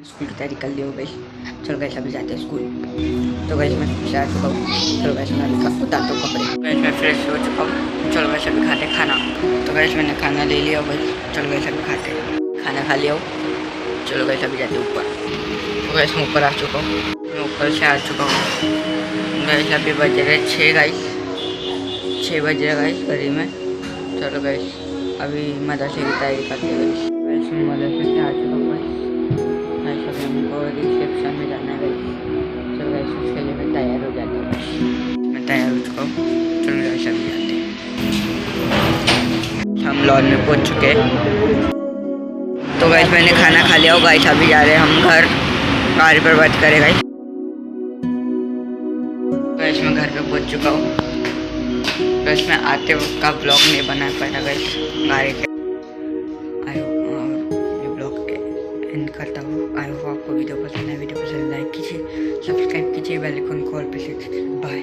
School की तैयारी कर ली हो गई। चलो गैस अभी जाते हैं स्कूल। तो गैस मैं तैयार चुका हूँ। चलो गैस मैं अभी उतारता हूँ कपड़े। गैस मैं फ्रेश हो चुका हूँ। चलो गैस अभी खाते खाना। तो गैस मैंने खाना ले लिया हो गई। चलो गैस अभी खाते खाना खा लिया हो। चलो गैस अभी जाते ऊपर। तो गैस मैं ऊपर आ चुका हूँ। मैं ऊपर से आ चुका हूँ। गैस अभी बज रहे 6 गाइस, 6 बज रहा गाइस घड़ी में। चलो गैस अभी मदरसे की तैयारी करते हैं। गैस मैं मदरसे से आ चुका हूँ। अभी हमको रिसेप्शन में जाना है। चलो गैस उसके लिए मैं तैयार हो जाता हूँ। मैं तैयार हो चुका हूँ। चलो गैस अभी जाते हैं। हम लॉन में पहुँच चुके हैं। तो गैस मैंने खाना खा लिया हो गाइस। अभी जा रहे हैं हम घर। गाड़ी पर बात करें गाइस। गैस मैं घर पे पहुँच चुका हूँ। गैस मैं आते वक्त का ब्लॉग नहीं बना पाया गैस गाड़ी के। ये ब्लॉग एंड करता हूँ। आई होप आपको वीडियो पसंद है। वीडियो पसंद लाइक कीजिए, सब्सक्राइब कीजिए, बेल आइकन कॉल पे से बाय।